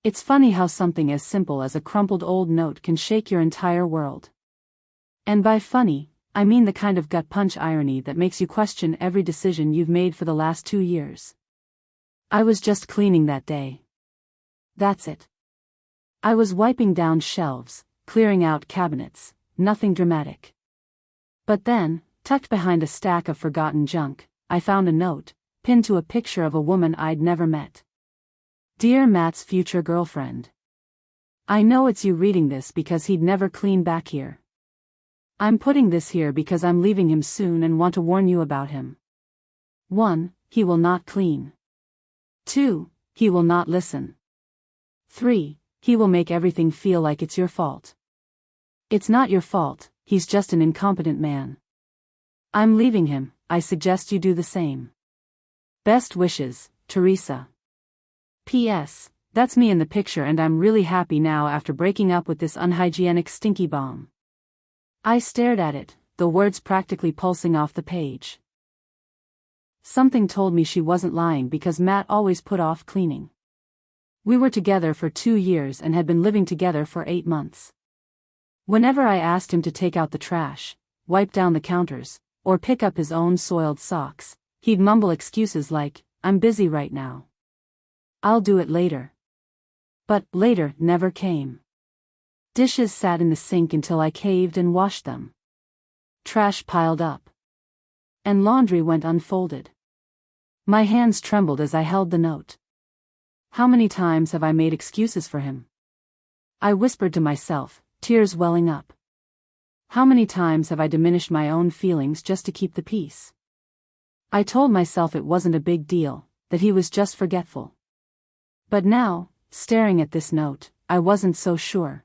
It's funny how something as simple as a crumpled old note can shake your entire world. And by funny, I mean the kind of gut-punch irony that makes you question every decision you've made for the last 2 years. I was just cleaning that day. That's it. I was wiping down shelves, clearing out cabinets, nothing dramatic. But then, tucked behind a stack of forgotten junk, I found a note, pinned to a picture of a woman I'd never met. Dear Matt's future girlfriend. I know it's you reading this because he'd never clean back here. I'm putting this here because I'm leaving him soon and want to warn you about him. 1. He will not clean. 2. He will not listen. 3. He will make everything feel like it's your fault. It's not your fault, he's just an incompetent man. I'm leaving him, I suggest you do the same. Best wishes, Teresa. P.S. That's me in the picture and I'm really happy now after breaking up with this unhygienic stinky bomb. I stared at it, the words practically pulsing off the page. Something told me she wasn't lying because Matt always put off cleaning. We were together for 2 years and had been living together for 8 months. Whenever I asked him to take out the trash, wipe down the counters, or pick up his own soiled socks, he'd mumble excuses like, "I'm busy right now. I'll do it later." But later never came. Dishes sat in the sink until I caved and washed them. Trash piled up. And laundry went unfolded. My hands trembled as I held the note. How many times have I made excuses for him? I whispered to myself, tears welling up. How many times have I diminished my own feelings just to keep the peace? I told myself it wasn't a big deal, that he was just forgetful. But now, staring at this note, I wasn't so sure.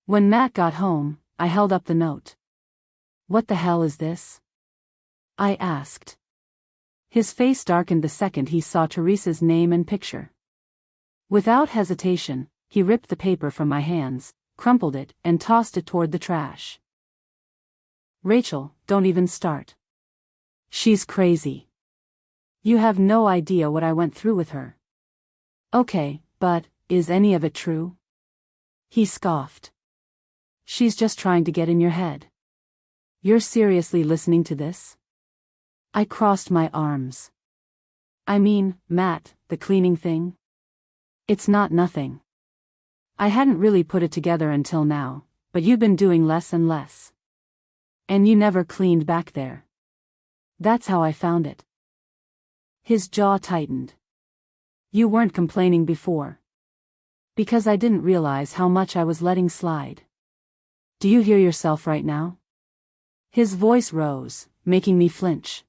When Matt got home, I held up the note. "What the hell is this?" I asked. His face darkened the second he saw Teresa's name and picture. Without hesitation, he ripped the paper from my hands, crumpled it, and tossed it toward the trash. "Rachel, don't even start. She's crazy. You have no idea what I went through with her." "Okay, but, is any of it true?" He scoffed. "She's just trying to get in your head. You're seriously listening to this?" I crossed my arms. "I mean, Matt, the cleaning thing? It's not nothing. I hadn't really put it together until now, but you've been doing less and less. And you never cleaned back there. That's how I found it." His jaw tightened. "You weren't complaining before." "Because I didn't realize how much I was letting slide. Do you hear yourself right now?" His voice rose, making me flinch.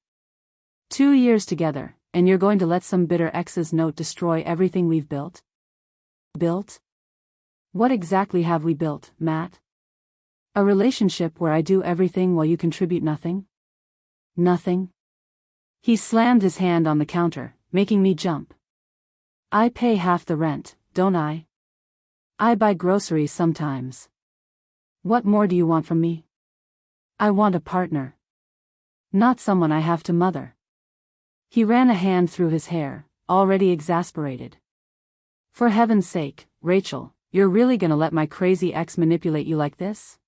2 years together, and you're going to let some bitter ex's note destroy everything we've built? Built? What exactly have we built, Matt? A relationship where I do everything while you contribute nothing? Nothing? He slammed his hand on the counter, making me jump. I pay half the rent, don't I? I buy groceries sometimes. What more do you want from me? I want a partner. Not someone I have to mother. He ran a hand through his hair, already exasperated. "For heaven's sake, Rachel, you're really gonna let my crazy ex manipulate you like this?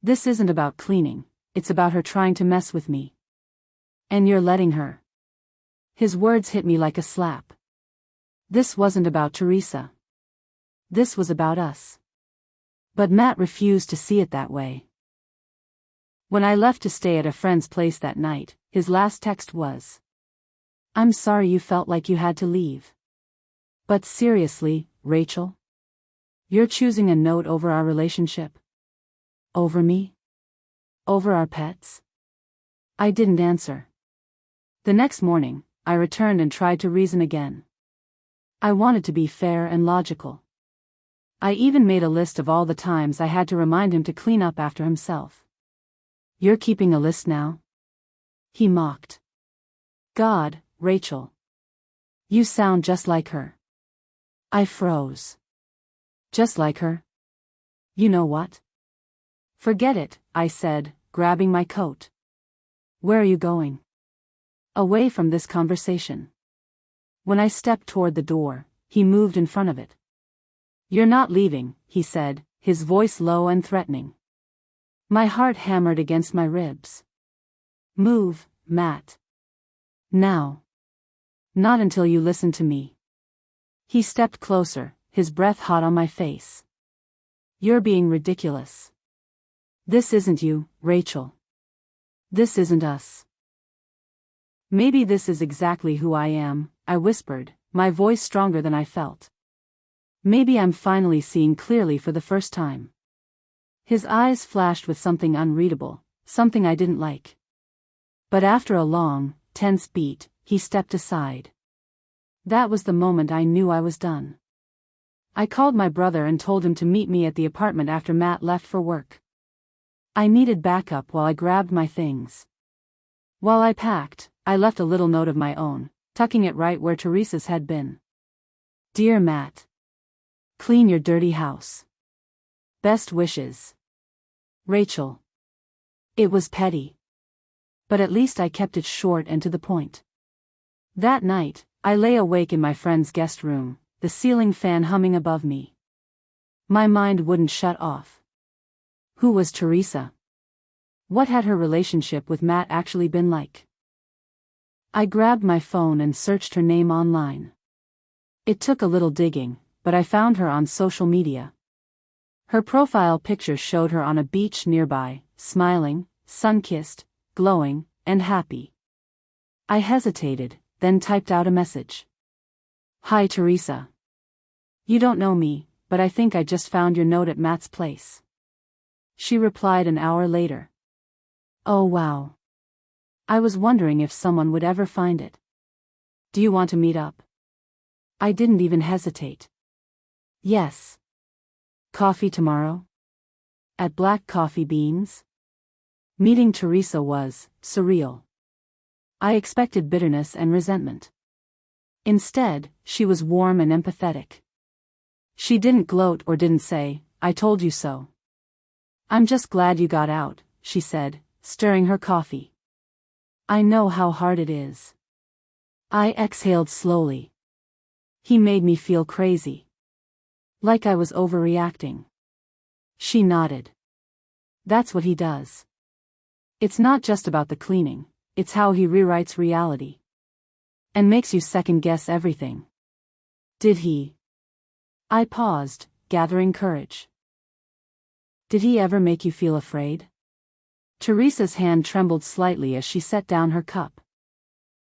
This isn't about cleaning, it's about her trying to mess with me. And you're letting her." His words hit me like a slap. This wasn't about Teresa. This was about us. But Matt refused to see it that way. When I left to stay at a friend's place that night, his last text was, "I'm sorry you felt like you had to leave. But seriously, Rachel? You're choosing a note over our relationship? Over me? Over our pets?" I didn't answer. The next morning, I returned and tried to reason again. I wanted to be fair and logical. I even made a list of all the times I had to remind him to clean up after himself. "You're keeping a list now?" He mocked. "God, Rachel. You sound just like her." I froze. Just like her? You know what? "Forget it," I said, grabbing my coat. "Where are you going?" "Away from this conversation." When I stepped toward the door, he moved in front of it. "You're not leaving," he said, his voice low and threatening. My heart hammered against my ribs. "Move, Matt. Now. Not until you listen to me." He stepped closer, his breath hot on my face. "You're being ridiculous. This isn't you, Rachel. This isn't us." "Maybe this is exactly who I am," I whispered, my voice stronger than I felt. "Maybe I'm finally seeing clearly for the first time." His eyes flashed with something unreadable, something I didn't like. But after a long, tense beat, he stepped aside. That was the moment I knew I was done. I called my brother and told him to meet me at the apartment after Matt left for work. I needed backup while I grabbed my things. While I packed, I left a little note of my own, tucking it right where Teresa's had been. "Dear Matt. Clean your dirty house. Best wishes. Rachel." It was petty. But at least I kept it short and to the point. That night, I lay awake in my friend's guest room, the ceiling fan humming above me. My mind wouldn't shut off. Who was Teresa? What had her relationship with Matt actually been like? I grabbed my phone and searched her name online. It took a little digging, but I found her on social media. Her profile picture showed her on a beach nearby, smiling, sun-kissed, glowing, and happy. I hesitated, then typed out a message. "Hi Teresa. You don't know me, but I think I just found your note at Matt's place." She replied an hour later. "Oh wow. I was wondering if someone would ever find it. Do you want to meet up?" I didn't even hesitate. "Yes. Coffee tomorrow? At Black Coffee Beans?" Meeting Teresa was surreal. I expected bitterness and resentment. Instead, she was warm and empathetic. She didn't gloat or didn't say, "I told you so." "I'm just glad you got out," she said, stirring her coffee. "I know how hard it is." I exhaled slowly. He made me feel crazy. Like I was overreacting. She nodded. "That's what he does. It's not just about the cleaning, it's how he rewrites reality. And makes you second-guess everything." "Did he?" I paused, gathering courage. "Did he ever make you feel afraid?" Teresa's hand trembled slightly as she set down her cup.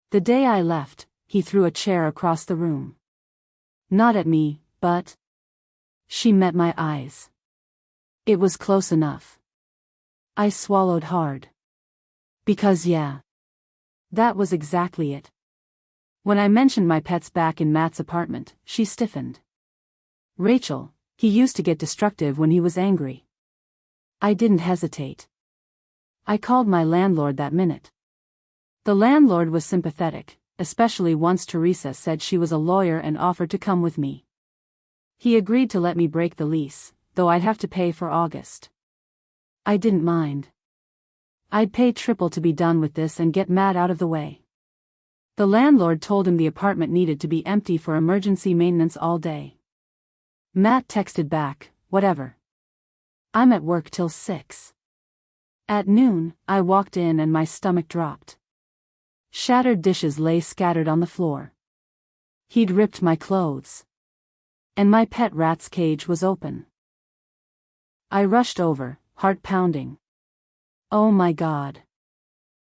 "The day I left, he threw a chair across the room. Not at me, but..." She met my eyes. It was close enough. I swallowed hard. Because yeah. That was exactly it. When I mentioned my pets back in Matt's apartment, she stiffened. "Rachel, he used to get destructive when he was angry." I didn't hesitate. I called my landlord that minute. The landlord was sympathetic, especially once Teresa said she was a lawyer and offered to come with me. He agreed to let me break the lease, though I'd have to pay for August. I didn't mind. I'd pay triple to be done with this and get Matt out of the way. The landlord told him the apartment needed to be empty for emergency maintenance all day. Matt texted back, "Whatever. I'm at work till 6. At noon, I walked in and my stomach dropped. Shattered dishes lay scattered on the floor. He'd ripped my clothes. And my pet rat's cage was open. I rushed over, heart pounding. Oh my God.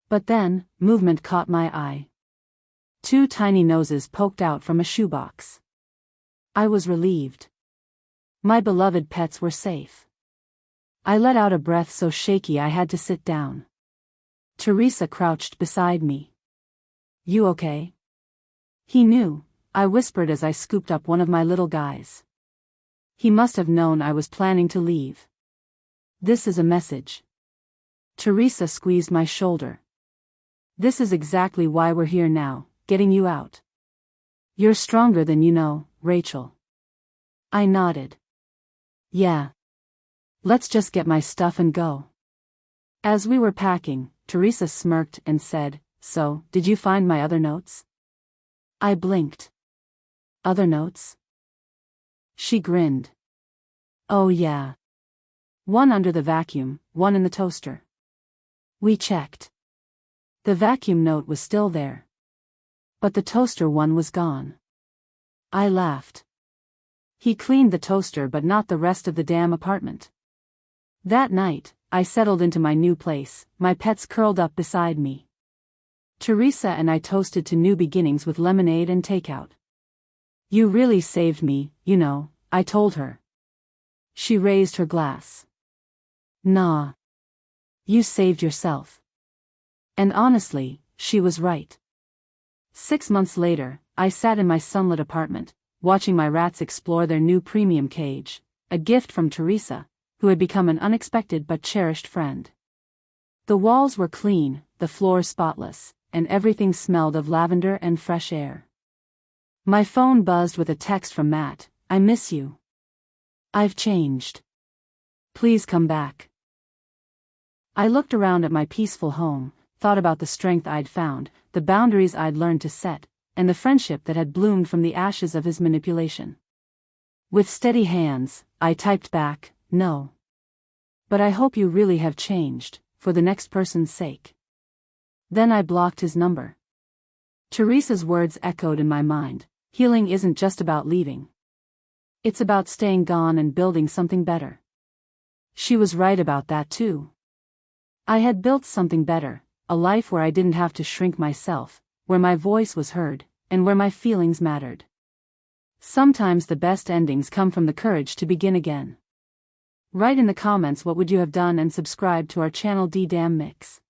But then, movement caught my eye. 2 tiny noses poked out from a shoebox. I was relieved. My beloved pets were safe. I let out a breath so shaky I had to sit down. Teresa crouched beside me. "You okay?" He knew, I whispered as I scooped up one of my little guys. He must have known I was planning to leave. "This is a message." Teresa squeezed my shoulder. "This is exactly why we're here now, getting you out. You're stronger than you know, Rachel." I nodded. "Yeah. Let's just get my stuff and go." As we were packing, Teresa smirked and said, "So, did you find my other notes?" I blinked. "Other notes?" She grinned. Oh yeah. One under the vacuum, one in the toaster. We checked. The vacuum note was still there. But the toaster one was gone. I laughed. He cleaned the toaster but not the rest of the damn apartment. That night, I settled into my new place, my pets curled up beside me. Teresa and I toasted to new beginnings with lemonade and takeout. You really saved me, you know, I told her. She raised her glass. Nah. You saved yourself. And honestly, she was right. 6 months later, I sat in my sunlit apartment, watching my rats explore their new premium cage, a gift from Teresa, who had become an unexpected but cherished friend. The walls were clean, the floor spotless, and everything smelled of lavender and fresh air. My phone buzzed with a text from Matt, "I miss you. I've changed. Please come back." I looked around at my peaceful home, thought about the strength I'd found, the boundaries I'd learned to set, and the friendship that had bloomed from the ashes of his manipulation. With steady hands, I typed back, "No. But I hope you really have changed, for the next person's sake." Then I blocked his number. Teresa's words echoed in my mind, healing isn't just about leaving. It's about staying gone and building something better. She was right about that too. I had built something better, a life where I didn't have to shrink myself, where my voice was heard, and where my feelings mattered. Sometimes the best endings come from the courage to begin again. Write in the comments what would you have done and subscribe to our channel D-Damn Mix.